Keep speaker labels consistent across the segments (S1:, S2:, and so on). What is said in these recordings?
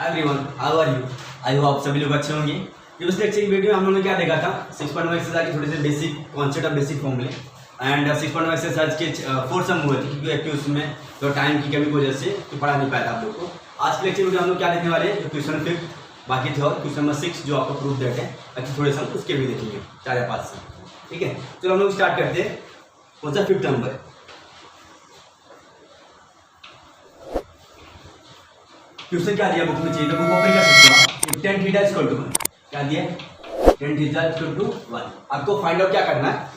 S1: Everyone, how are you? I hope आप सभी लोग अच्छे होंगे। पिछले लेक्चर की वीडियो में हम लोगों ने क्या देखा था, 6.1 एक्सरसाइज के थोड़े से बेसिक कॉन्सेप्ट ऑफ बेसिक फॉर्मूले एंड 6.1 एक्सरसाइज के 4 सम हुए थे, क्योंकि एक्चुअली उसमें तो टाइम की कमी की वजह से तो पढ़ा नहीं पाया था आप लोग को। आज के लेक्चर वीडियो हम लोग क्या देखने वाले हैं, क्वेश्चन 5 बाकी थे और क्वेश्चन नंबर 6 जो आपको प्रूफ देते हैं, अच्छे थोड़े सम उसके भी देखेंगे 4 या 5 सम। ठीक है, चलो हम लोग स्टार्ट करते हैं। कौन सा 5th नंबर? क्वेश्चन क्या दिया बुक में, चाहिए तो बुक ओपन कर सकते हो। tan थीटा इक्वल टू 1 क्या दिया? tan theta equal to 1। आपको फाइंड आउट क्या करना है,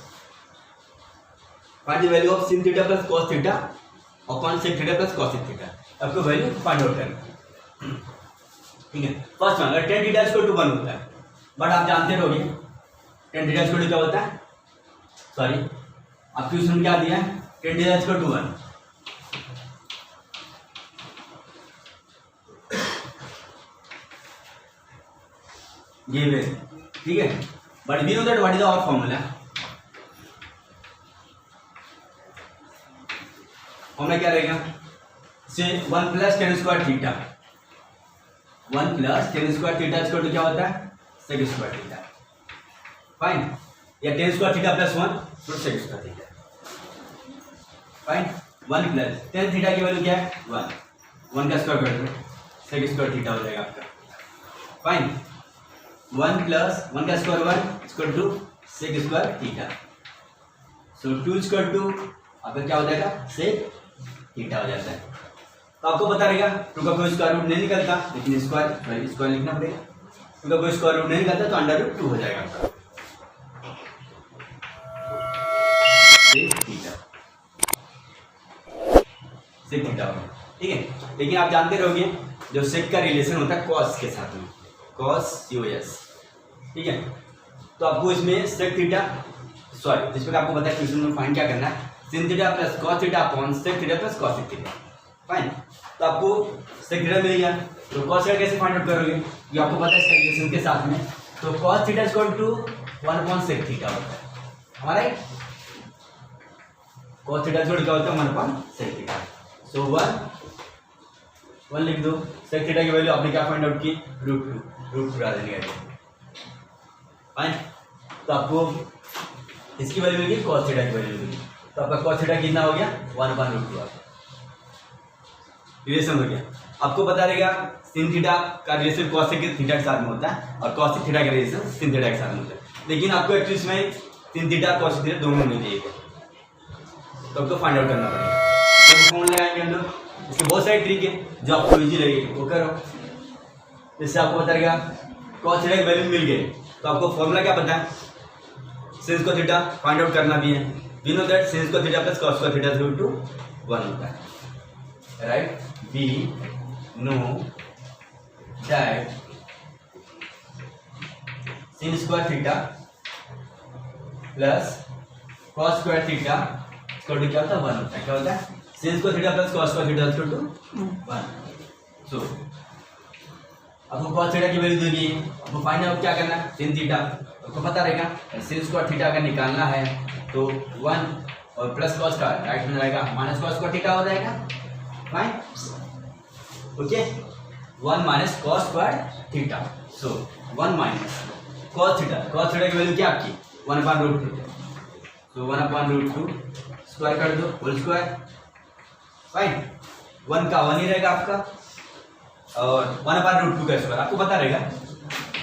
S1: find the value of sin theta plus cos theta upon sec theta plus cos theta. आपको वैल्यू फाइंड आउट करना है। ठीक है, फर्स्ट वन, अगर tan थीटा इक्वल टू 1 होता है, बट आप जानते रहोगे tan थीटा इक्वल टू क्या होता है, सॉरी आप क्वेश्चन क्या दिया है, tan थीटा इक्वल टू 1। ठीक है, but we know that what is our formula. Formula क्या रहेगा, से 1 प्लस tan स्क्वायर थीटा, 1 प्लस tan square theta equal to क्या होता है, sec स्क्वायर थीटा। फाइन, या tan स्क्वायर थीटा प्लस 1 तो sec स्क्वायर थीटा। फाइन, 1 प्लस tan थीटा की वैल्यू क्या है 1 का स्क्वायर कर दो, sec स्क्वायर थीटा हो जाएगा आपका। फाइन, 1 प्लस 1 का square 1 equal to sec square theta. So 2 equal to आपका क्या हो जाएगा, sec थीटा हो जाता है। तो आपको पता रहेगा 2 का कोई स्क्वायर रूट नहीं निकलता, लेकिन स्क्वायर लिखना पड़ेगा। 2 का कोई स्क्वायर रूट नहीं निकलता तो अंडर रूट 2 हो जाएगा आपका sec थीटा होगा। ठीक है, लेकिन आप जानते रहोगे जो sec का रिलेशन होता है cos के साथ में, cos cos। ठीक है, तो आपको इसमें sec थीटा सॉरी जिस पर आपको पता है क्वेश्चन में फाइंड क्या करना है, sin theta plus cos theta upon sec theta plus cos theta. Fine, तो आपको sec थीटा मिल गया, तो cos थीटा कैसे फाइंड आउट करोगे, ये आपको पता है इसका रिलेशन के साथ में। तो cos theta equal to 1 upon sec theta होता है हमारा, cos थीटा इक्वल क्या होता है 1 अपॉन sec थीटा। सो 1 लिख दो, sec थीटा की वैल्यू आपने क्या फाइंड आउट की, रूट 2 डाल देंगे। फाइन, तो आपको इसकी वैल्यू मिल गई, cos थीटा की वैल्यू मिल गई, तो आपका cos थीटा कितना हो गया 1/√2 रिलेशन हो गया। आपको पता रहेगा sin थीटा का रिलेशन cos थीटा के साथ में होता है और cos थीटा का रिलेशन sin थीटा के साथ में होता है, लेकिन आपको एक्चुअली इसमें sin थीटा cos थीटा दोनों में चाहिए, तो आपको फाइंड आउट करना पड़ेगा। तो फॉर्मूला लगाएंगे हम लोग, इसके बहुत सारे ट्रिक है जो आपको इजी लगेगी वो करो। इससे आपको पता रहेगा cos थीटा की वैल्यू मिल गई, तो आपको फॉर्मूला क्या पता है, sin को थीटा फाइंड आउट करना भी है। वी नो दैट sin को थीटा प्लस cos को थीटा इक्वल टू 1 होता है, right. We know that sin square theta plus cos square theta equal to क्या होता है 1 होता है। क्या होता है, sin को थीटा प्लस cos को थीटा इक्वल टू 1। सो आपको cos थीटा की वैल्यू देगी, आपको फाइंड आउट क्या करना है, sin थीटा। आपको पता रहेगा sin स्क्वायर थीटा अगर निकालना है तो 1 और प्लस cos का राइट में रहेगा माइनस cos स्क्वायर थीटा हो जाएगा। Fine, okay, 1 minus cos square theta. So 1 minus cos theta की वैल्यू क्या आपकी 1/√2। सो 1/√2 स्क्वायर कर दो, होल स्क्वायर। फाइन, 1 का 1 ही रहेगा आपका, और 1/√2 का स्क्वायर आपको पता रहेगा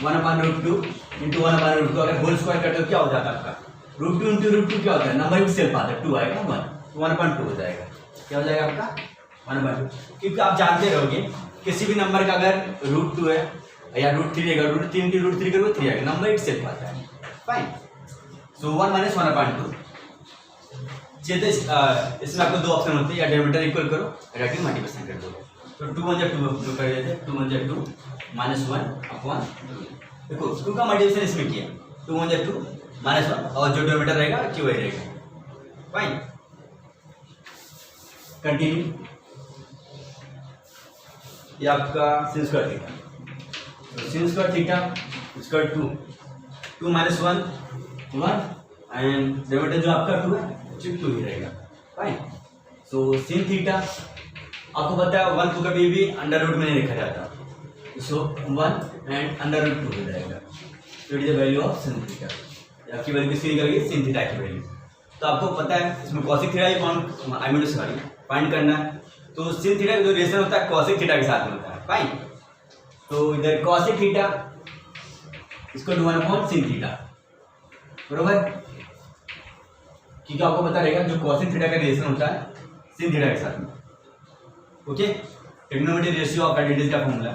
S1: 1/√2 इंटू 1/√2 अगर होल स्क्वायर करते हो क्या हो जाता है आपका, √2 इंटू √2 क्या होता है, नंबर सेल्फ आता है 2 आएगा 1/2 हो जाएगा। क्या हो जाएगा आपका 1/2, क्योंकि आप जानते रहोगे किसी भी नंबर का अगर √2 है या √3 है, √3 इंटू √3 करोगे 3 आएगा, नंबर सेल्फ आता है। फाइन, सो 1 माइनस 1/2। चलिए इसमें आपको 2 ऑप्शन होते हैं, या डेरिवेटिव इक्वल करो या डायरेक्टली मल्टीप्लिकेशन कर दो। तो 2 1 2 कर देते, 2 1 2 माइनस 1/2। देखो 2 का मल्टीप्लिकेशन इसमें किया, 2 1 2 माइनस 1 और जो डेरिवेटिव रहेगा क्यों वही रहेगा। Fine, continue. ये आपका sin स्क्वायर थीटा, तो sin square theta equal to 2 minus 1 and derivative जो आपका 2 है 2 ही रहेगा। फाइन, सो sin थीटा आपको पता है 1 को कभी भी अंडर रूट में नहीं लिखा जाता, सो 1 एंड अंडर रूट 2 हो जाएगा। तो it is the value of sin theta. आपकी वैल्यू किसकी निकल गई? sin थीटा की वैल्यू। तो आपको पता है इसमें cosec थीटा ही फाइंड करना है। तो sin थीटा का जो रिलेशन होता है cosec थीटा के साथ में होता है, फाइन। तो इधर cosec थीटा इसको 1/sin थीटा, बरोबर, क्योंकि आपको पता रहेगा जो cosec थीटा का रिलेशन होता है sin थीटा के साथ में, okay. Trigonometry ratio of additive का फॉर्मूला,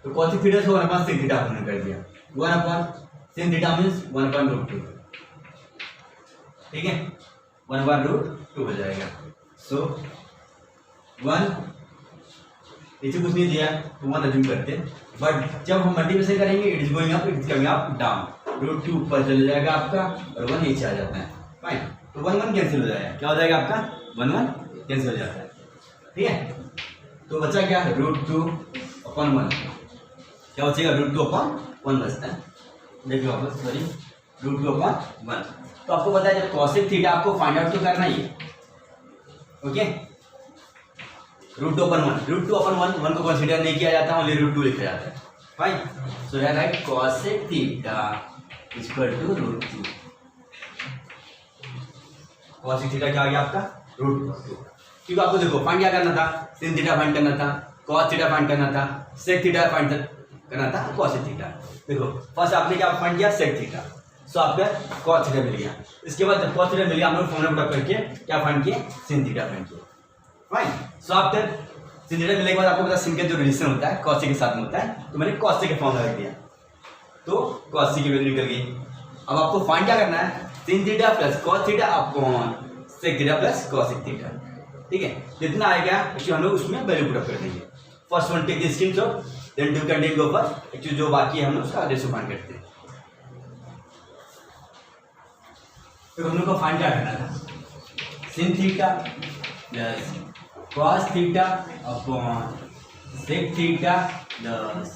S1: तो cosec थीटा से 1/sin थीटा हमने कर दिया। 1/sin थीटा मींस 1/√2, ठीक है, 1/√2 हो जाएगा। सो 1 इसे कुछ नहीं दिया तो 1 अज्यूम करते, बट जब हम मल्टीप्लिकेशन करेंगे it is going up, it is coming up down, √2 ऊपर चले जाएगा आपका और 1 नीचे आ जाता है, फाइन। तो 1 कैंसिल हो जाएगा, क्या हो जाएगा आपका? 1 कैंसिल हो जाता है, ठीक है। तो बचा क्या? √2/1, क्या बचेगा? √2/1 बचता है। देखिए वापस, सॉरी, √2/1। तो आपको पता है जब cosec थीटा आपको फाइंड आउट तो करना ही है, ओके। √2/1, 1 को कंसीडर नहीं किया जाता, ओनली √2 लिखा जाता है, fine. So here right cosec theta equal to √2। cosec theta क्या आ गया आपका? √2। क्योंकि आपको देखो फाइंड क्या करना था? sin थीटा फाइंड करना था, cos थीटा फाइंड करना था, sec थीटा फाइंड करना था, cosec थीटा। देखो फर्स्ट आपने क्या फाइंड किया? sec थीटा, सो आपका cos थीटा मिल गया। इसके बाद जब cos थीटा मिल गया हम लोग फॉर्मूला पुट करके क्या फाइंड किए? sin थीटा फाइंड किए, fine. So after sin theta मिलने के बाद आपको पता sin का जो रिलेशन होता है cos के साथ में होता है, तो मैंने cos के फॉर्मूला रख दिया, तो cos की वैल्यू निकल गई। अब आपको फाइंड क्या करना है? sin theta plus cos theta upon sec theta plus cosec theta, ठीक है। जितना आएगा एक्चुअली हम लोग उसमें वैल्यू पुट कर देंगे। First one take the screenshot, then do continue go for actually जो बाकी है हम लोग उसका रेशियो फाइंड करते हैं। तो हम लोग को फाइंड क्या करना था? sin theta plus cos theta upon sec theta plus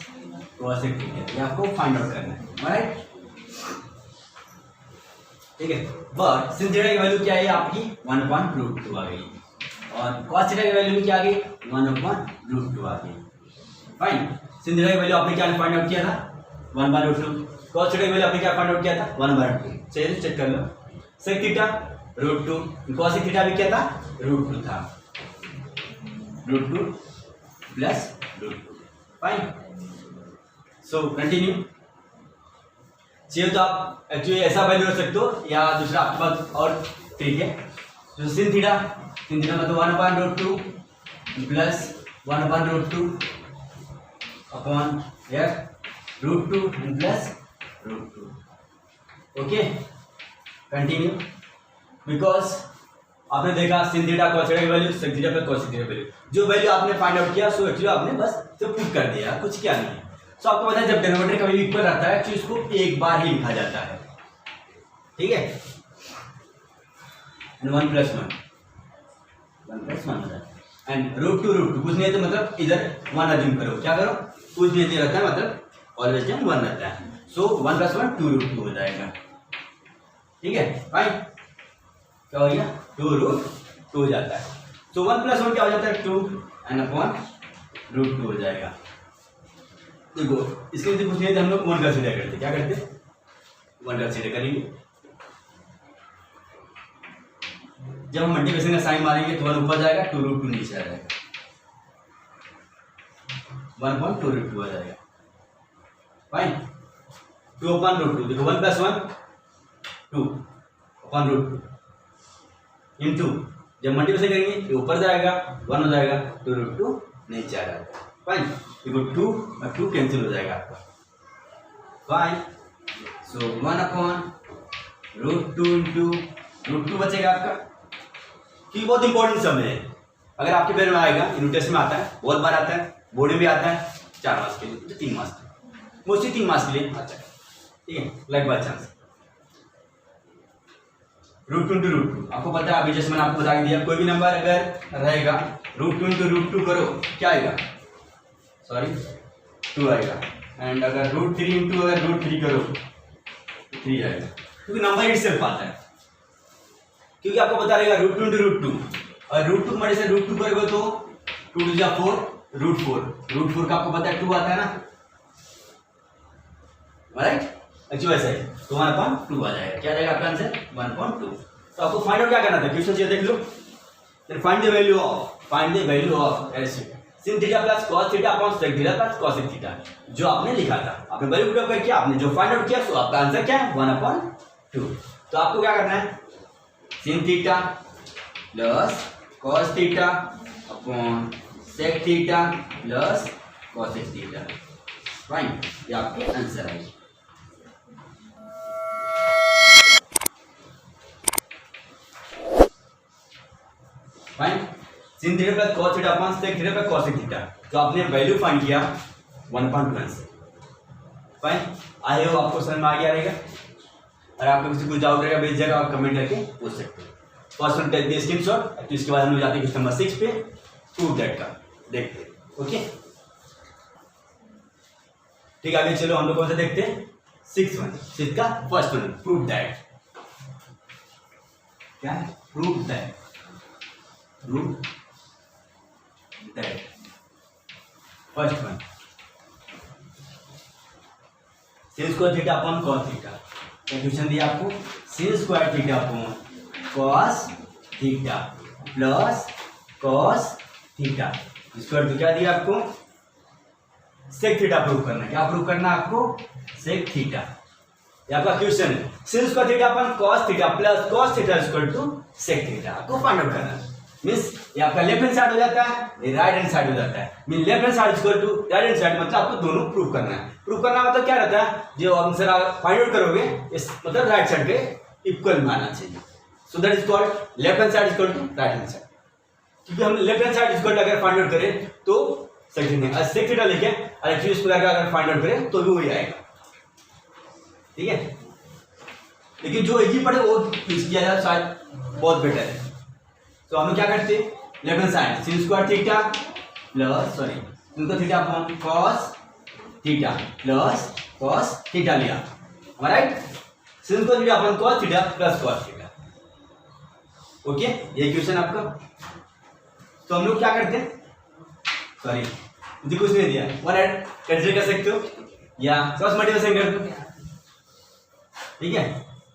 S1: cosec theta, ये आपको फाइंड आउट करना है, राइट, ठीक है। बट sin थीटा की वैल्यू क्या है आपकी? 1/√2 आ गई, और cos थीटा की वैल्यू क्या आ गई? 1/√2 आ गई, फाइन। sin थीटा की वैल्यू आपने क्या फाइंड आउट किया था? 1/√2। cos थीटा की वैल्यू आपने क्या फाइंड आउट किया था? 1/2। चलिए चेक कर लो। sec थीटा √2, cosec थीटा भी क्या था? √2 था, √2 प्लस √2, फाइन। So continue. चाहिए तो आप एक्चुअली ऐसा वैल्यू रख सकते हो या दूसरा आपके पास और ठीक है। तो sin थीटा मतलब 1/√2 प्लस 1/√2 अपॉन यार √2 प्लस √2, ओके। कंटिन्यू। बिकॉज आपने देखा sin थीटा cos थीटा की value, sec theta plus cosec theta की वैल्यू, जो वैल्यू आपने फाइंड आउट किया सो एक्चुअली आपने बस सिर्फ पुट कर दिया, कुछ क्या नहीं है। सो आपको पता है जब डिनोमिनेटर कभी इक्वल रहता है तो इसको एक बार ही लिखा जाता है, ठीक है। 1 + 1 एंड √2 कुछ नहीं है तो मतलब इधर 1 अज्यूम करो, क्या करो? कुछ नहीं रहता है मतलब ऑलवेज 1 रहता है, सो 1 + 1 2√2 हो जाएगा, ठीक है, फाइन। क्या हो गया? 2√2 हो जाता है। सो 1 + 1 क्या हो जाता है? 2 एंड अपॉन √2 हो जाएगा। देखो इसके लिए कुछ नहीं तो हम लोग 1 कंसीडर करते, क्या करते? 1 कंसीडर करेंगे। जब हम मल्टीप्लिकेशन का साइन मारेंगे तो 1 ऊपर जाएगा, 2√2 नीचे आ जाएगा, 1/2√2 आ जाएगा, फाइन। 2/√2, देखो 1 + 1 2/√2 इंटू जब मल्टीप्लिकेशन करेंगे ये ऊपर जाएगा 1 हो जाएगा, 2√2 नीचे आ जाएगा, फाइन। देखो 2 और 2 कैंसिल हो जाएगा आपका, फाइन। सो 1/√2 इंटू √2 बचेगा आपका, कि बहुत इंपॉर्टेंट सम है। अगर आपके पेपर में आएगा, नोटेशन में आता है, बहुत बार आता है, बोर्ड में भी आता है, 4 मार्क्स के लिए, 3 मार्क्स के लिए, मोस्टली 3 मार्क्स के लिए आता है, ठीक है, लाइक बाय चांस। √2 इंटू √2 आपको पता है, अभी जैसे मैंने आपको बता दिया, कोई भी नंबर अगर रहेगा √2 इंटू √2 करो क्या आएगा? सॉरी 2 आएगा, एंड अगर √3 इंटू अगर √3 करो 3 आएगा, क्योंकि नंबर इट सेल्फ आता है, क्योंकि आपको पता रहेगा √2 इंटू √2 और √2 में से √2 करोगे तो 2 × 4 √4 का आपको पता है 2 आता है ना, राइट, एक्चुअली वैसा ही। तो 1/2 आ जाएगा। क्या जाएगा आपका आंसर? 1/2। तो आपको फाइंड आउट क्या करना था, क्वेश्चन ये देख लो। then find the value of sin theta plus cos theta upon sec theta plus cosec theta, जो आपने लिखा था। आपने वैल्यू पुट अप किया, आपने जो फाइंड आउट किया, सो आपका आंसर क्या है? 1/2। तो आपको क्या करना है? sin theta plus cos theta upon sec theta plus cosec theta, fine. ये आपका आंसर है। Fine, sin theta plus cos theta upon sec theta plus cosec theta, तो आपने वैल्यू फाइंड किया 1.1 से। फाइन, आई होप आपको समझ में आ गया रहेगा। अगर आपको किसी कुछ डाउट रहेगा बेस जगह आप कमेंट करके पूछ सकते हो। First one take the screenshot, तो इसके बाद हम लोग जाते हैं क्वेश्चन नंबर 6 पे, प्रूव दैट का देखते हैं। ओके ठीक है, आगे चलो हम लोग कौन सा देखते हैं? 6 का फर्स्ट वन, प्रूव दैट। क्या है? Prove that. First one, sin square theta upon cos theta. Question दिया आपको, sin square theta upon cos theta plus cos theta square, तो क्या दिया आपको? sec थीटा प्रूव करना है। क्या प्रूव करना है आपको? sec theta. ये आपका क्वेश्चन है, sin square theta upon cos theta plus cos theta equal to sec theta, आपको फाइंड आउट करना है। मींस ये आपका लेफ्ट हैंड साइड हो जाता है, ये राइट हैंड साइड हो जाता है। Mean left hand side equal to right hand side, मतलब आपको दोनों प्रूव करना है। प्रूव करना मतलब क्या रहता है? जो आंसर आप फाइंड आउट करोगे इस मतलब राइट साइड के इक्वल में आना चाहिए। So that is called left hand side equal to right hand side. क्योंकि हम लेफ्ट हैंड साइड इक्वल अगर फाइंड आउट करें तो सेकंड में sec थीटा लेके और एक्चुअली स्क्वायर का अगर फाइंड आउट करें तो भी वही आएगा। ठीक है, लेकिन जो इजी पड़े वो किया जाए शायद बहुत बेटर है। तो हम लोग क्या करते हैं? Left hand side sin square theta plus sin theta upon cos theta plus cos theta लिया, right. sin square theta upon cos theta plus cos theta. Okay, ये क्वेश्चन आपका। तो हम लोग क्या करते हैं? सॉरी मुझे कुछ नहीं दिया, वन ऐड कंसीडर कर सकते हो या क्रॉस मल्टीप्लिकेशन कर दो। ठीक है,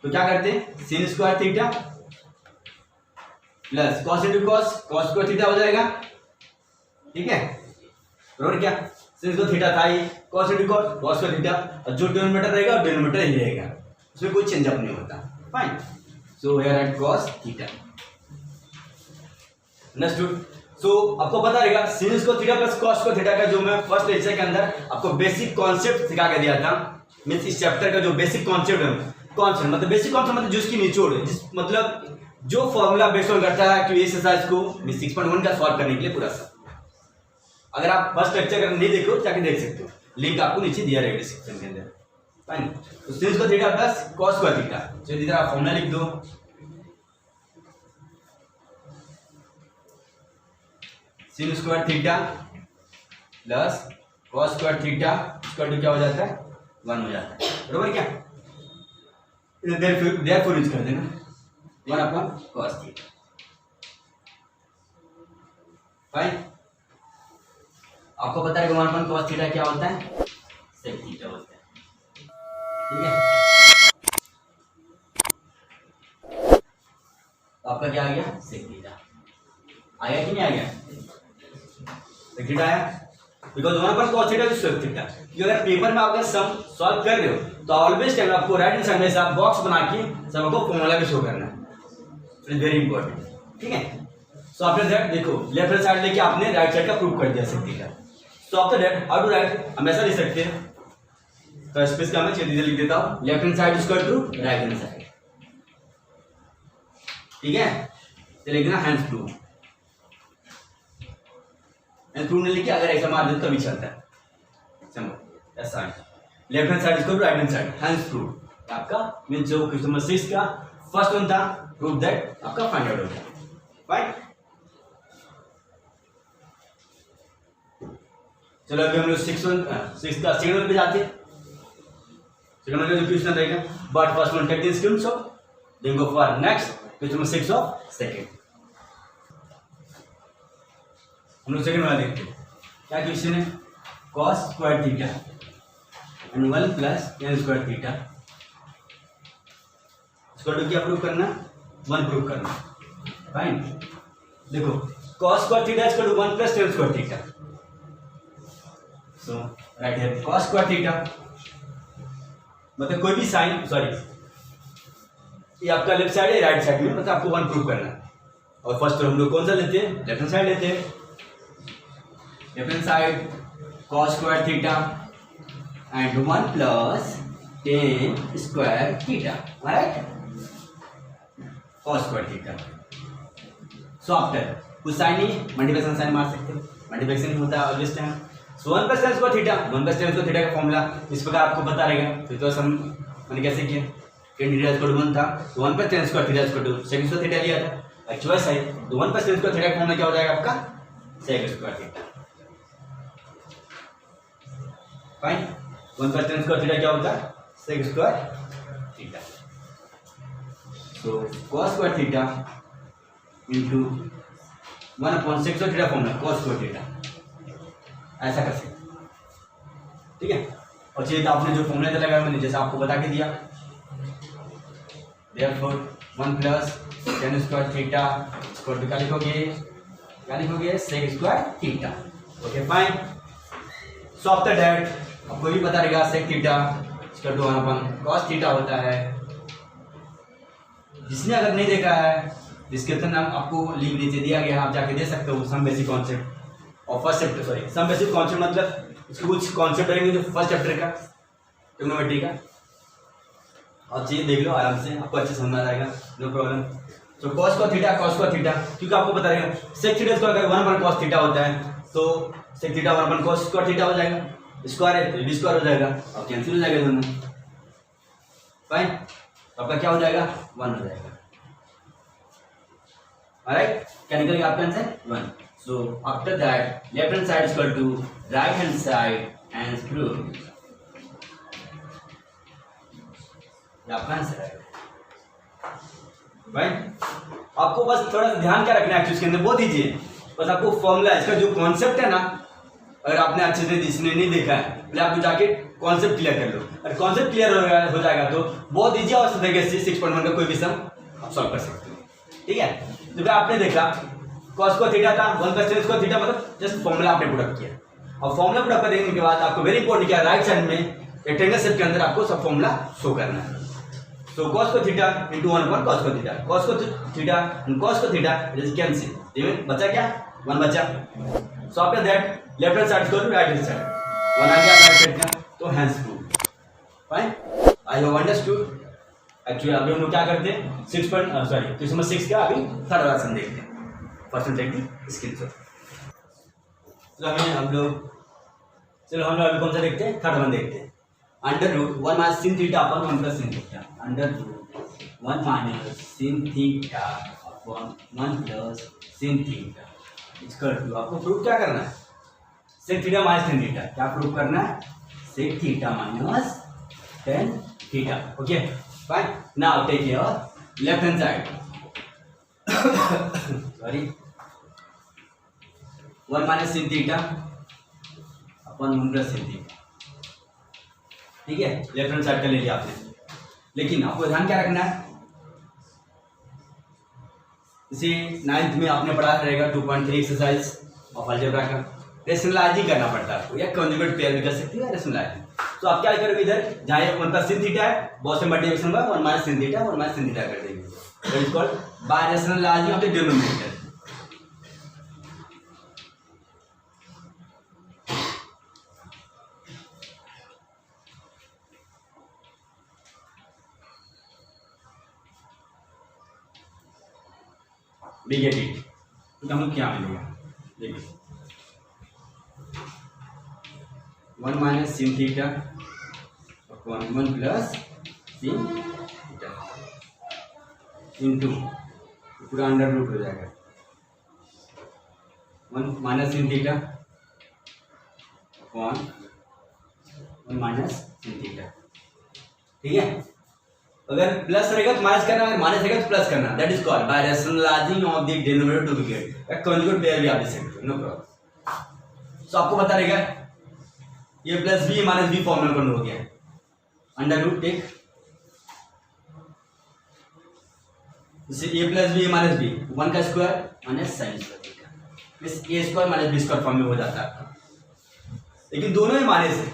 S1: तो क्या करते हैं? sin square theta plus cos into cos square theta हो जाएगा। ठीक है, बराबर क्या? sin स्क्वायर थीटा था ही, cos into cos square theta, और जो डिनोमिनेटर रहेगा डिनोमिनेटर ही रहेगा, उसमें कोई चेंज अप नहीं होता। Fine, so here at cos theta. Understood? So आपको पता रहेगा sin square theta plus cos square theta का जो मैं फर्स्ट लेक्चर के अंदर आपको बेसिक कॉन्सेप्ट सिखा के दिया था। मींस इस चैप्टर का जो बेसिक कॉन्सेप्ट है, कॉन्सेप्ट मतलब बेसिक कॉन्सेप्ट मतलब जिसकी निचोड़ है, जिस मतलब जो फॉर्मूला बेस्ड ऑन करता है कि एक्सरसाइज को 6.1 का सॉल्व करने के लिए पूरा सब। अगर आप फर्स्ट लेक्चर नहीं देखो जाके देख सकते हो, लिंक आपको नीचे दिया रहेगा डिस्क्रिप्शन के अंदर। फाइन, तो sin square theta plus cos square theta, चलिए इधर आप फॉर्मूला लिख दो। sin square theta plus cos square theta equal to क्या हो जाता है? 1 हो जाता है, बराबर क्या? देयरफॉर यूज कर देना 1 अपॉन cos थीटा। फाइन, आपको पता है कि 1 अपॉन cos थीटा क्या होता है? sec थीटा होता है। ठीक है, तो आपका क्या आ गया? sec थीटा आ गया कि नहीं आ गया? sec थीटा आया because 1 upon cos theta is sec theta. क्योंकि अगर पेपर में आप सम सॉल्व कर रहे हो तो ऑलवेज टाइम आपको राइट हैंड साइड में से आप बॉक्स बना के सब आपको फॉर्मूला भी शो करना है, इट इज वेरी इंपॉर्टेंट। ठीक है, सो आफ्टर दैट देखो लेफ्ट हैंड साइड लेके आपने राइट साइड का प्रूव कर दिया sec theta. So after that how to write, हम ऐसा लिख सकते हैं, तो स्पेस का मैं चलिए लिख देता हूं, left hand side equal to right hand side. ठीक है, तो लिख देना हैंड्स प्रूव। हैंड्स प्रूव नहीं लिखे, अगर ऐसा मार दे तो भी चलता है। समझ, ऐसा left hand side equal to right hand side, hands prove आपका मींस जो क्वेश्चन नंबर 6 का फर्स्ट वन था, प्रूव दैट आपका फाइंड आउट हो गया। फाइन, चलो अभी हम लोग 6 का सेकंड वन पे जाते हैं। सेकंड वन का जो क्वेश्चन रहेगा, but first one take the screenshot, then go for next question number 6 of second. हम लोग सेकंड वाला देखते हैं, क्या क्वेश्चन है? cos square theta and 1 plus tan square theta. इसको क्या प्रूव करना, 1 प्रूव करना। फाइन, देखो cos square theta equal to 1 plus tan square theta. So right here cos square theta मतलब कोई भी साइन, सॉरी ये आपका लेफ्ट साइड है राइट साइड में, मतलब आपको 1 प्रूव करना है। और फर्स्ट हम लोग कौन सा लेते हैं, लेफ्ट हैंड साइड लेते हैं। Left hand side cos square theta and 1 plus tan square theta, right, cos square theta. So after कुछ साइन ही मल्टीप्लिकेशन साइन मार सकते हो, मल्टीप्लिकेशन होता है ऑलवेज टाइम। सो 1 plus tan square theta, 1 plus tan square theta का formula इस प्रकार आपको पता रहेगा। फिर तो हम मैंने कैसे किया, टेन थीटा इक्वल टू 1 था, तो 1 plus tan square theta equal to second square theta लिया था, एक्चुअल साइन। तो 1 प्लस टेन स्क्वायर थीटा का फॉर्मूला क्या हो जाएगा आपका, second square theta. Fine, 1 plus tan square theta क्या होता है, second square theta. So cos square theta into 1 upon second square theta formula cos square theta, ऐसा कर सकते, ठीक है। और चलिए आपने जो फॉर्मूला लगाया मैंने जैसे आपको बता के दिया, therefore 1 plus tan square theta square to क्या लिखोगे sec square theta. Okay fine. So after that आपको भी पता रहेगा sec theta square to 1 upon cos theta होता है। जिसने अगर नहीं देखा है डिस्क्रिप्शन में आपको लिंक नीचे दिया गया है, आप जाके दे सकते हो। सम बेसिक कॉन्सेप्ट और first chapter, sorry some basic concept मतलब इसके कुछ कॉन्सेप्ट रहेंगे जो फर्स्ट चैप्टर का ट्रिग्नोमेट्री का, और चीज़ देख लो आराम से, आपको अच्छे समझ आ जाएगा, नो प्रॉब्लम। तो cos स्क्वायर थीटा क्योंकि आपको पता रहेगा सेक थीटा स्क्वायर अगर 1 अपॉन cos थीटा होता है तो sec theta 1 upon cos square theta हो जाएगा, स्क्वायर है तो भी स्क्वायर हो जाएगा और कैंसिल हो जाएगा दोनों। फाइन, तो आपका क्या हो जाएगा, 1 हो जाएगा। ऑलराइट, क्या निकलेगा आपका answer 1। So after that left hand side equal to right hand side and prove, आपका आंसर है। भाई आपको बस थोड़ा सा ध्यान क्या रखना है इसके अंदर, बहुत ईजी है। बस आपको फॉर्मूला इसका जो कॉन्सेप्ट है ना, अगर आपने अच्छे से जिसने नहीं देखा है पहले आप जाके कॉन्सेप्ट क्लियर कर लो। अगर कॉन्सेप्ट क्लियर हो जाएगा तो बहुत ईजी और तरीके से 6.1 का कोई भी सम आप सॉल्व कर सकते हो, ठीक है। तो आपने देखा cos स्क्वायर थीटा था 1 प्लस टेन स्क्वायर थीटा, मतलब जस्ट फॉर्मूला आपने पुटअप किया। और फॉर्मूला पुटअप करने के बाद आपको वेरी इंपॉर्टेंट क्या, राइट साइड में रेक्टेंगल शेप के अंदर आपको सब फॉर्मूला शो करना है। So cos square theta into 1 upon cos square theta, cos square theta and cos square theta it is cancel, even बचा क्या, 1 बचा। So after that left hand side equal to right hand side, 1 आ गया right side का, तो hence prove. Fine, I have understood. Actually अभी हम लोग क्या करते हैं 6 नंबर 6 का अभी थर्ड राशन देखते हैं। First one technique screenshot. चलो हम लोग अभी कौन सा देखते हैं, थर्ड वन देखते हैं। Under root 1 minus sin theta upon 1 plus sin theta, under root 1 minus sin theta upon 1 plus sin theta equal to, आपको प्रूव क्या करना है, sec theta minus tan theta, क्या प्रूव करना है, sec theta minus tan theta. Okay fine, now take your left hand side, sorry 1 minus sin theta upon 1 plus sin theta, ठीक है। Left hand side का ले लिया आपने, लेकिन आपको ध्यान क्या रखना है, इसे 9th में आपने पढ़ा रहेगा 2.3 एक्सरसाइज ऑफ अलजेब्रा का, रेशनलाइजिंग करना पड़ता है आपको, या कॉन्जुगेट पेयर भी कर सकते हो या रेशनलाइजिंग। तो आप क्या करोगे, इधर जहाँ 1 प्लस sin थीटा है बहुत से मल्टीप्लिकेशन में 1 minus sin theta 1 minus sin theta कर देंगे, that is called by rationalising of the denominator. बिगेटिव तो हम लोग क्या मिलेगा, देखिए 1 minus sin theta upon 1 plus sin theta into पूरा अंडर रूट हो जाएगा 1 minus sin theta upon 1 minus sin theta, ठीक है। अगर प्लस रहेगा तो माइनस करना, अगर माइनस रहेगा तो प्लस करना, that is called by rationalising of the denominator to बिगेट, या कॉन्जुगेट पेयर भी आप दे सकते हो, नो प्रॉब्लम। सो आपको पता रहेगा ये plus b minus b formula convert हो गया है, अंडर रूट टेक जैसे a plus b minus b, 1 का square minus sine square theta, इस a square minus b square form में हो जाता है आपका। लेकिन दोनों ही माइनस है,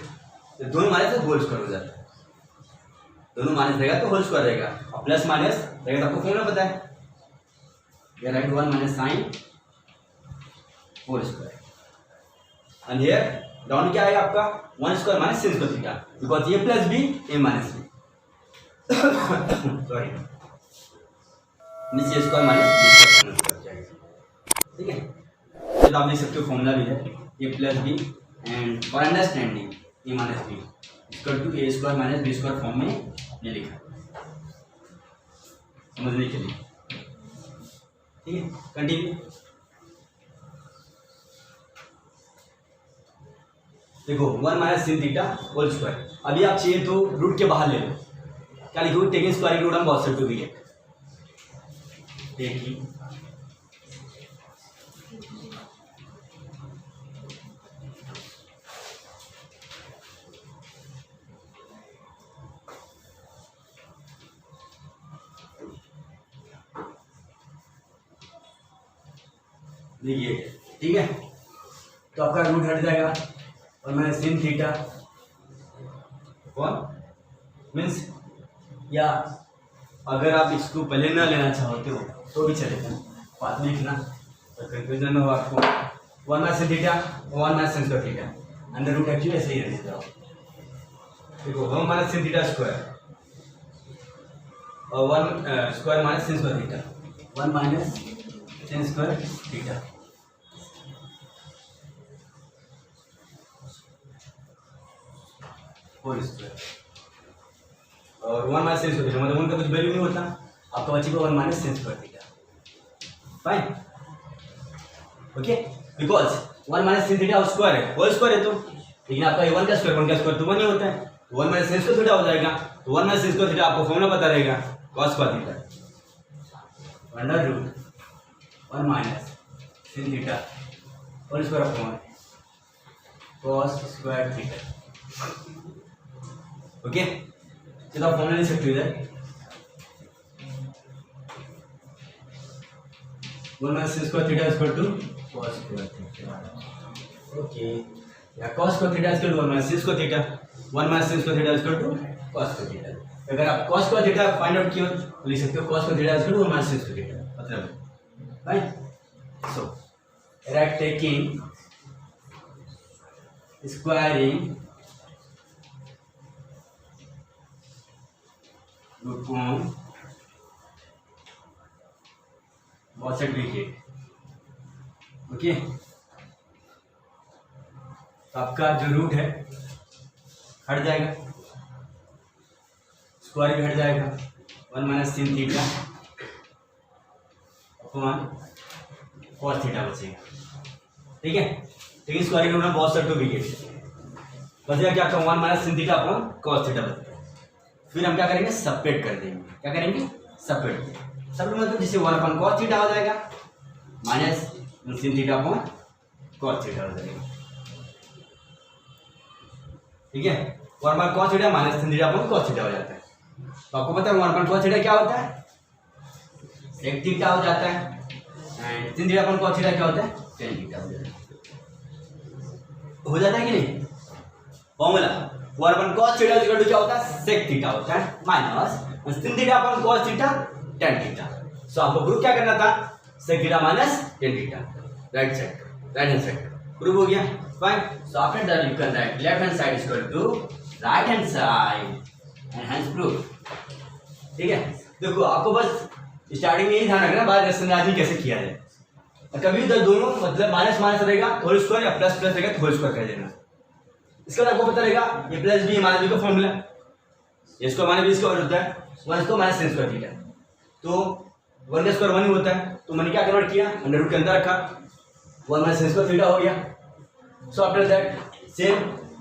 S1: तो दोनों माइनस है होल स्क्वायर हो जाता है। दोनों माइनस रहेगा तो होल स्क्वायर रहेगा, और प्लस माइनस रहेगा तो आपको फॉर्मूला पता है, ये right 1 minus sine whole square. And here down क्या आएगा आपका 1 square minus sin square theta, because a plus b a minus b sorry नीचे a square minus b square जाएगा। ठीक है, तो आप देख सकते हो फॉर्मूला भी है a plus b and for understanding a minus b equal to a square minus b square form में ये लिखा समझने के लिए। ठीक है, कंटिन्यू। देखो 1 minus sin theta whole square, अभी आप चाहिए तो रूट के बाहर ले लो, क्या लिखो taking square root on both side to be get, taking देखिए। ठीक है, तो आपका रूट हट जाएगा और मैं sin थीटा कौन मीन्स, या अगर आप इसको पहले ना लेना चाहते हो तो भी चलेगा, बाद में लिखना तो कंफ्यूजन हो आपको। 1 minus sin theta 1 minus sin square theta, under root actually ऐसे ही रहने जाओ। देखो 1 माइनस sin थीटा स्क्वायर और 1 square minus sin square theta, 1 minus sin square theta whole square और 1 माइनस sin स्क्वायर थीटा, मतलब उनका कुछ वैल्यू नहीं होता, आपका बचेगा 1 minus sin square theta. Fine, okay, because 1 minus sin theta square है, होल स्क्वायर है तो, लेकिन आपका 1 का स्क्वायर तो 1 ही होता है, तो 1 माइनस sin स्क्वायर थीटा हो जाएगा। तो 1 माइनस sin स्क्वायर थीटा आपको फॉर्मूला पता रहेगा cos square theta under root 1 minus sin theta whole square upon cos square theta. Okay, चलो आप फॉर्मूला लिख सकते हो इधर 1 minus sin square theta equal to cos square theta. Okay, या cos square theta equal to 1 minus sin square theta, 1 minus sin square theta equal to cos square theta. अगर आप cos square theta find out किया तो लिख सकते हो cos square theta equal to 1 minus sin square theta, मतलब right. So right taking squaring root on both side we get. Okay, तो आपका जो रूट है हट जाएगा, स्क्वायर भी हट जाएगा, 1 minus sin theta upon cos theta बचेगा। ठीक है, लेकिन square root on both side to be get बचेगा क्या, 1 minus sin theta upon cos theta बचेगा। फिर हम क्या करेंगे, सेपरेट कर देंगे, क्या करेंगे सेपरेट मतलब जिसे 1 अपॉन cos थीटा हो जाएगा minus sin theta upon cos theta हो जाएगा। ठीक है, 1 upon cos theta minus sin theta upon cos theta हो जाता है। तो आपको पता है 1 अपॉन cos थीटा क्या होता है, sec थीटा हो जाता है, and sin theta upon cos theta क्या होता है, tan थीटा हो जाता है कि नहीं। Formula 1 upon cos theta equal to क्या होता है, sec थीटा होता है minus sin theta upon cos theta tan theta. So आपको प्रूव क्या करना था, sec theta minus tan theta, right side right hand side prove हो गया। Fine, so after that you can write left hand side equal to right hand side and hence prove. ठीक है, देखो आपको बस स्टार्टिंग में यही ध्यान रखना बाद रैशनलाइजिंग कैसे किया जाए, कभी उधर दोनों मतलब माइनस माइनस रहेगा होल स्क्वायर या प्लस प्लस रहेगा तो होल स्क्वायर कर देना। इसके बाद आपको पता रहेगा ये प्लस बी माइनस बी का फॉर्मूला, इसको माइनस बी स्क्वायर होता है 1 को माइनस sin स्क्वायर थीटा, तो 1 का स्क्वायर 1 ही होता है, तो मैंने क्या कन्वर्ट किया अंडर रूट के अंदर रखा, 1 माइनस sin स्क्वायर थीटा हो गया। So after that same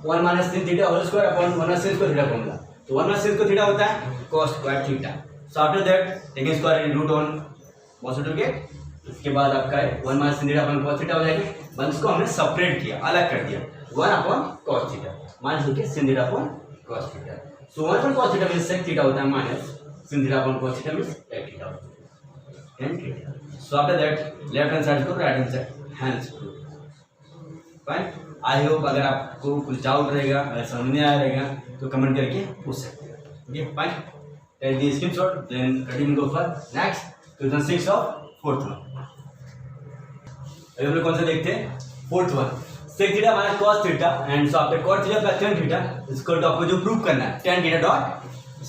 S1: 1 minus sin theta whole square upon 1 minus sin square theta formula, तो 1 माइनस sin स्क्वायर थीटा होता है cos square theta. So after that taking square root on both side के, इसके बाद आपका 1 minus sin theta upon cos theta हो जाएगा। बस इसको हमने सेपरेट किया, अलग कर दिया, 1 upon cos theta minus sin theta upon cos theta. So 1 upon cos theta means sec theta होता है minus sin theta upon cos theta means tan theta होता है tan theta. So after that left hand side को right hand side hands fine. I hope अगर आपको कुछ doubt रहेगा, अगर समझ नहीं आया रहेगा तो कमेंट करके पूछ सकते हैं. Okay fine. Take the screenshot then continue go for next question 6 of fourth one. अभी हम लोग कौन सा देखते हैं? Fourth one. sec theta minus cos theta and so after cot theta plus tan theta इसको आपको जो प्रूव करना है tan theta dot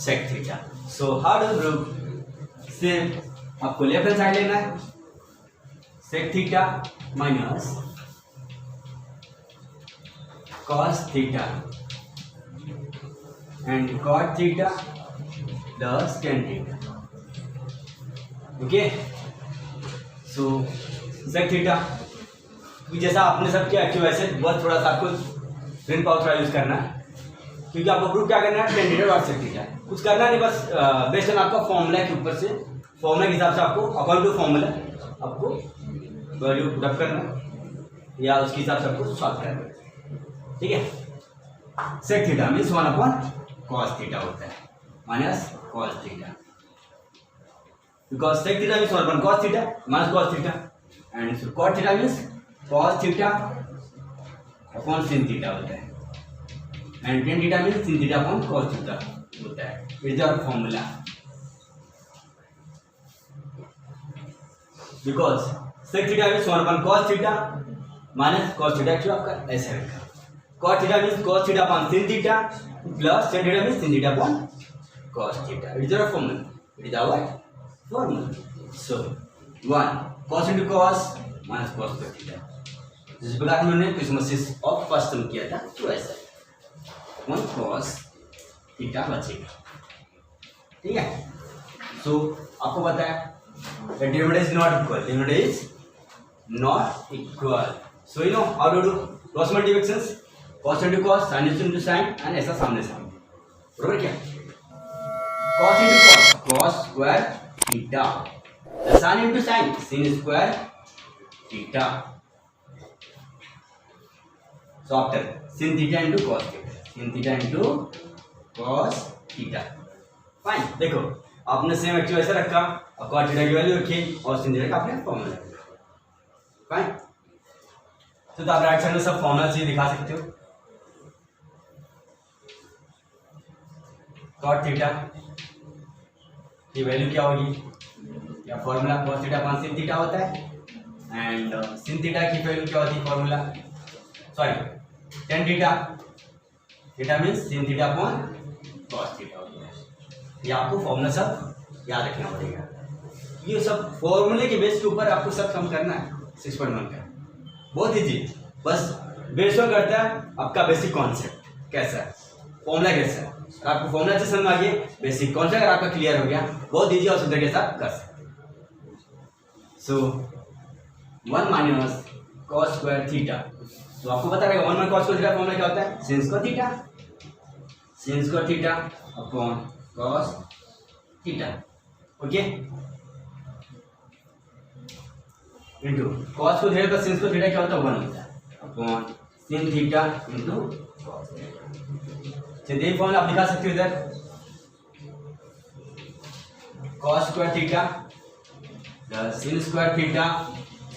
S1: sec theta. So how do prove? Same आपको लेफ्ट हैंड साइड लेना है sec theta minus cos theta and cot theta plus tan theta. Okay. So sec theta जैसा आपने सब किया क्यों वैसे बस थोड़ा सा आपको प्रिंट पावर थोड़ा यूज करना है क्योंकि आपको प्रूफ क्या करना है tan theta dot sec theta. कुछ करना नहीं, बस बेस्ड ऑन आपका फॉर्मूला के ऊपर से फॉर्मूला के हिसाब से आपको अकॉर्डिंग टू फॉर्मूला आपको वैल्यू पुट अप करना या उसके हिसाब से आपको सॉल्व करना. ठीक है. sec theta means 1 upon cos theta होता है minus cos theta because sec theta means 1 upon cos theta minus cos theta and so cot theta means cos theta upon sin theta होता है and tan theta means sin theta upon cos theta होता है. It is our formula because sec theta means 1 upon cos theta minus cos theta जो आपका ऐसे रखा. cot theta means cos theta upon sin theta plus tan theta means sin theta upon cos theta. It is our formula. It is our formula. So 1 cos into cos minus cos theta जिस प्रकार हमने question of first term किया था तो ऐसा 1 cos theta बचेगा. ठीक है. सो आपको पता है denominator is not equal. Denominator is not equal. So you know how to do cross multiplications. cos into cos sin into sin and ऐसा सामने सामने. बरोबर क्या? cos into cos cos square theta sin into sin sin square theta. So after sin theta into cos theta, sin theta into cos theta. Fine. देखो आपने same actual ऐसे रखा और cos theta की वैल्यू रखी और sin theta का आपने फॉर्मूला रखा. फाइन. तो आप राइट साइड में सब फॉर्मूला से दिखा सकते हो. cot theta की वैल्यू क्या होगी या formula cos theta upon sin theta होता है एंड sin थीटा की वैल्यू क्या होती है formula sorry tan theta. Theta means sin theta upon cos theta होता है. ये आपको फॉर्मूला सब याद रखना पड़ेगा. ये सब फॉर्मूले के बेस के ऊपर आपको सब कम करना है. 6.1 का बहुत इजी. बस बेस ऑन करता है आपका बेसिक कॉन्सेप्ट कैसा है, फॉर्मूला कैसा है. आपको फॉर्मूला से समझ आ गया, बेसिक कॉन्सेप्ट अगर आपका क्लियर हो गया बहुत इजी और सुंदर के साथ कर सकते. So 1 minus cos square theta. तो आपको पता रहेगा 1 minus cos square theta formula क्या होता है sin square theta. sin square theta upon cos theta. Okay. Into cos square theta plus sin square theta क्या होता है 1 होता है upon sin theta into cos theta. चलिए ये फॉर्मूला आप दिखा सकते हो इधर cos square theta plus sin square theta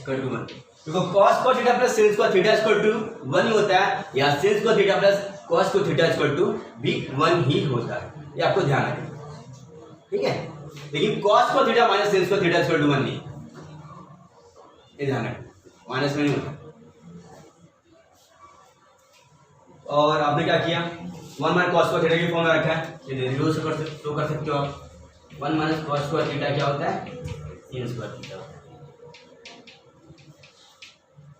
S1: equal to 1. देखो cos square theta plus sin square theta equal to 1 ही होता है या sin square theta plus cos square theta equal to भी 1 ही होता है. ये आपको ध्यान रखना. ठीक है. लेकिन cos square theta minus sin square theta equal to 1 नहीं. ये ध्यान रखना माइनस में नहीं होता. और आपने क्या किया 1 माइनस cos स्क्वायर थीटा की फॉर्मूला रखा है. ये जीरो से कर सकते हो आप. 1 माइनस cos स्क्वायर थीटा क्या होता है sin स्क्वायर थीटा.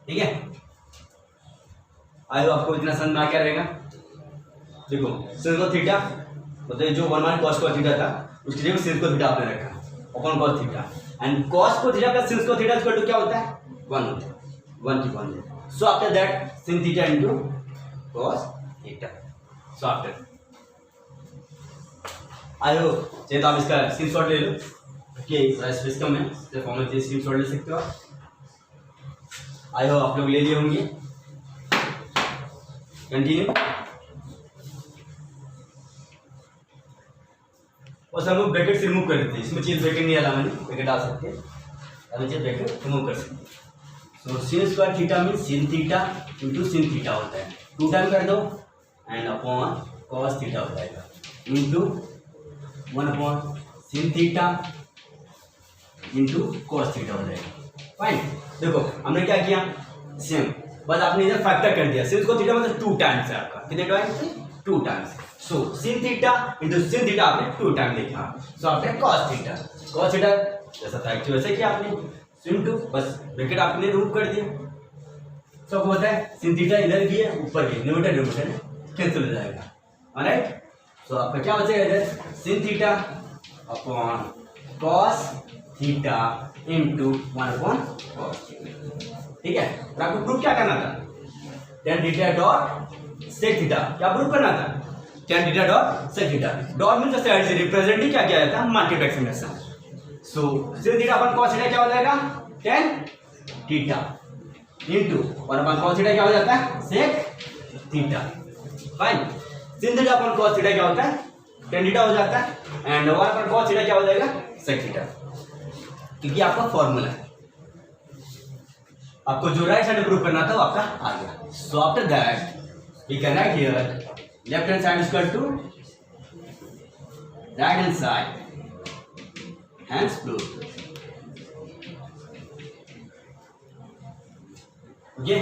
S1: ठीक है. आई आपको इतना समझ में आ क्या रहेगा. देखो sin स्क्वायर थीटा मतलब जो 1 माइनस cos स्क्वायर थीटा था उसकी जगह sin स्क्वायर थीटा आपने रखा upon cos theta and cos square theta plus sin square theta equal to क्या होता है 1 होता है. 1 की 1. So after that sin theta into cos theta. So after I hope चाहिए तो आप इसका स्क्रीनशॉट ले लो. ओके. स्पेस कम है तो फॉर्मूला से स्क्रीनशॉट ले सकते हो आप. आई होप आप लोग ले लिए होंगे. कंटिन्यू. और हम लोग ब्रैकेट से रिमूव कर देते हैं, इसमें चीज ब्रैकेट नहीं डाला, मैंने ब्रैकेट डाल सकते हैं, अभी चीज ब्रैकेट रिमूव कर सकते हैं। सो sin square theta mean sin theta into sin theta होता है, 2 टाइम कर दो एंड अपॉन cos थीटा हो जाएगा into 1 upon sin theta into cos theta हो जाएगा। फाइन, देखो हमने क्या किया, सेम, बस आपने इधर फैक्टर कर दिया। sin को थीटा मतलब 2 टाइम्स है आपका, कितने टाइम्स है, 2 टाइम्स। सो sin theta into sin theta आपने 2 टाइम लिखा, सो आपने cos थीटा जैसा था एक्चुअली वैसे किया आपने, sin 2 बस ब्रैकेट आपने रिमूव कर दिया। सब होता है sin थीटा इधर भी है ऊपर भी, न्यूमरेटर कैंसिल हो जाएगा, ऑलराइट। सो आपका क्या बचेगा इधर, sin theta upon cos theta into 1 upon cos theta, ठीक है। और आपको प्रूफ क्या करना था, tan theta dot sec theta, क्या प्रूफ करना था, tan theta dot sec theta, dot means side से रिप्रेजेंट ही क्या किया जाता है, मल्टीप्लिकेशन जैसा। सो sin theta upon cos theta क्या हो जाएगा, tan थीटा इंटू और अपन cos थीटा क्या हो जाता है, sec theta. Fine, sin theta upon cos theta क्या होता है, tan थीटा हो जाता है एंड और अपन cos थीटा क्या हो जाएगा, sec थीटा, क्योंकि आपका फॉर्मूला है। आपको जो राइट साइड प्रूव करना था वो आपका आ गया। So after that we can write here left hand side is equal to right hand side, hands prove. Okay,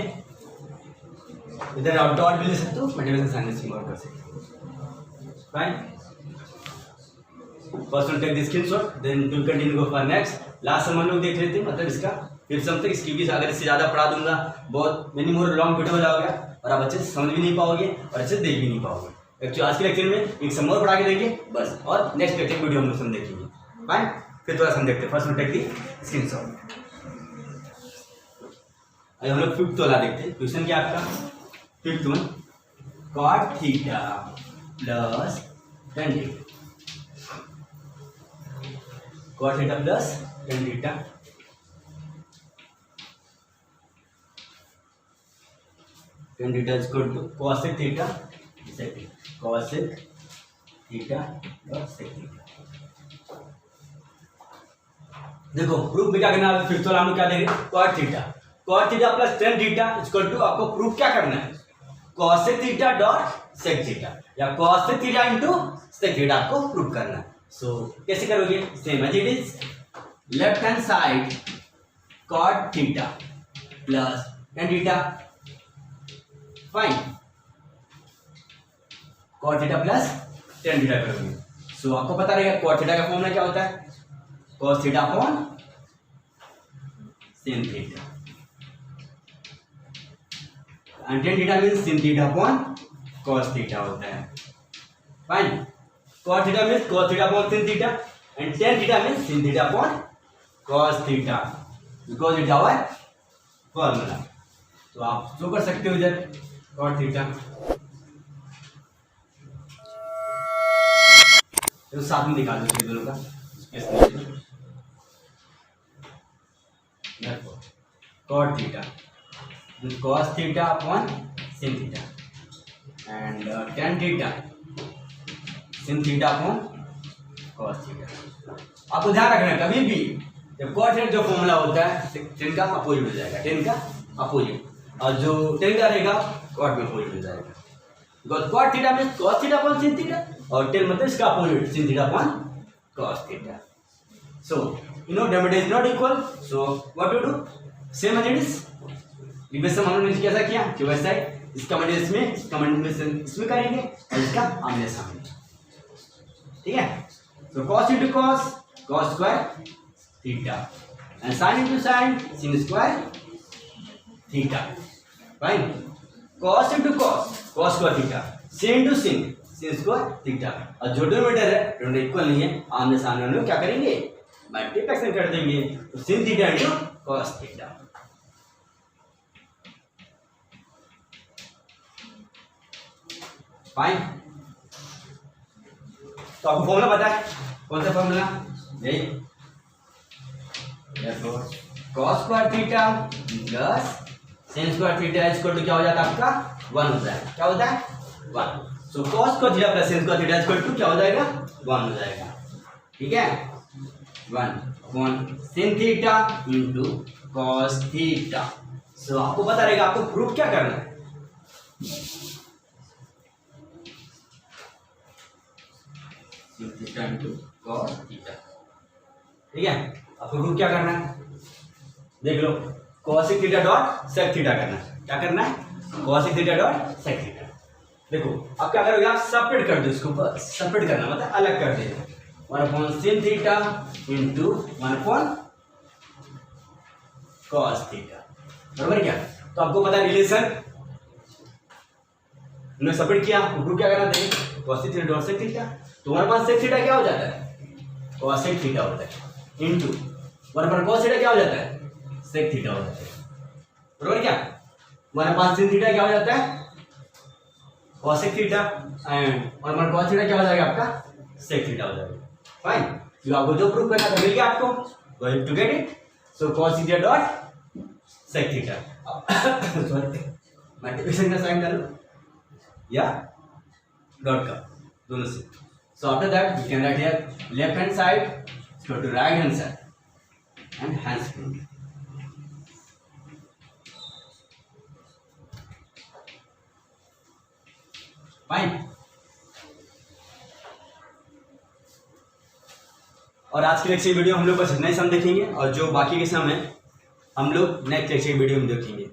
S1: इधर आप डॉट भी ले सकते हो, मल्टीप्लिकेशन साइन से कर सकते हो। Fine, first one take the screenshot, then will continue go for next. Last हम लोग देख लेते हैं, मतलब इसका फिर सम तक, इसकी भी अगर इससे ज्यादा पढ़ा दूंगा बहुत मेनी मोर लॉन्ग वीडियो हो जाओगे और आप अच्छे से समझ भी नहीं पाओगे और अच्छे से देख भी नहीं पाओगे। एक्चुअली आज के लेक्चर में एक सम और पढ़ा के देंगे बस, और नेक्स्ट लेक्चर वीडियो हम लोग सम देखेंगे। फाइन, फिर थोड़ा सम देखते हैं। First one take the screenshot. अभी हम लोग फिफ्थ वाला देखते हैं। क्वेश्चन क्या आपका, fifth one, cot theta plus tan theta, cot theta plus tan theta, tan theta is equal to cosec theta sec theta, cosec theta plus sec theta. देखो proof में क्या करना है, फिफ्थ वाला हम लोग क्या देंगे, cot theta plus tan theta is equal to, आपको प्रूफ क्या करना है, cosec theta dot sec theta या cosec theta into sec theta आपको प्रूफ करना है। सो कैसे करोगे, same as it is, left hand side cot theta plus tan theta, fine, cot theta plus tan theta करोगे। सो आपको पता रहेगा cot थीटा का फॉर्मूला क्या होता है, cos theta upon sin theta, and tan theta means sin theta upon cos theta होता है। Fine, cot theta means cos theta upon sin theta and tan theta means sin theta upon cos theta, because it our formula. तो आप जो कर सकते हो इधर cot theta, तो साथ में निकाल दो दोनों का, cot theta cos theta upon sin theta and tan theta sin theta upon cos theta. आपको ध्यान रखना है कभी भी जब cot थीटा जो फॉर्मूला होता है tan का अपोजिट हो जाएगा, tan का अपोजिट, और जो tan का रहेगा cot में अपोजिट हो जाएगा, because cot theta means cos theta upon sin theta और tan मतलब इसका opposite sin theta upon cos theta. So you know derivative is not equal, so what to do, same as it is, reversal हमने कैसा किया कि वैसा ही इसका multiplication इसमें, इसका मल्टीप्लिकेशन इसमें करेंगे और इसका आमने सामने, ठीक है। सो cos into cos, cos square theta and sin into sin, sin square theta. Fine, cos into cos, cos square theta, sin into sin, sin square theta, और जो डिनोमिनेटर है दोनों इक्वल नहीं है, आमने सामने हम लोग क्या करेंगे, मल्टीप्लिकेशन कर देंगे, तो sin theta into cos theta. Fine, तो आपको फॉर्मूला पता है, कौन सा फॉर्मूला, यही, cos square theta plus sin square theta is equal to क्या हो जाता है आपका 1 हो जाएगा, क्या होता है 1। So cos square theta plus sin square theta is equal to क्या हो जाएगा 1 हो जाएगा। ठीक है 1/sin theta into cos theta. So आपको पता रहेगा आपको प्रूफ क्या करना है। sin theta into cos theta, ठीक है। आपको प्रूफ क्या करना है, देख लो cosec theta dot sec theta करना है। क्या करना है, cosec theta dot sec theta. देखो अब क्या करोगे आप, सेपरेट कर दो इसको, सेपरेट करना मतलब अलग कर देना, 1/sin theta into 1/cos theta, बराबर क्या। तो आपको पता है रिलेशन, हमने सेपरेट किया, प्रूफ क्या करना देखिए cosec theta dot sec theta. तो 1/sec थीटा क्या हो जाता है, cosec थीटा होता है, इंटू 1/cos थीटा क्या हो जाता है, sec थीटा हो जाता है, बराबर क्या। 1/sin थीटा क्या हो जाता है, cosec theta, and 1/cos theta क्या हो जाएगा आपका, sec थीटा हो जाएगा। फाइन, तो आपको जो प्रूफ करना था मिल गया आपको, going to get it. So cos theta dot sec theta, sorry multiplication का साइन डालो या डॉट का, दोनों से। So after that we can write here left hand side equal to right hand side and hands proof. Fine, और आज के lecture video हम लोग बस इतना ही सम देखेंगे, और जो बाकी के सम है हम लोग नेक्स्ट लेक्चर वीडियो में देखेंगे,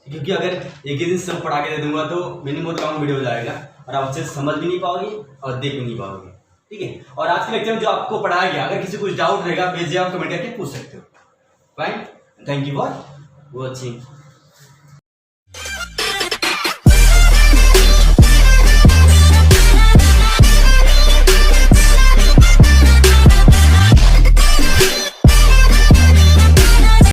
S1: क्योंकि अगर एक ही दिन सम पढ़ा के दे दूंगा तो मिनिमम लॉन्ग वीडियो हो जाएगा और आप अच्छे से समझ भी नहीं पाओगे और देख भी नहीं पाओगे, ठीक है। और आज के लेक्चर में जो आपको पढ़ाया गया, अगर किसी कुछ डाउट रहेगा बेझिझक आप कमेंट करके पूछ सकते हो। Fine, thank you for watching.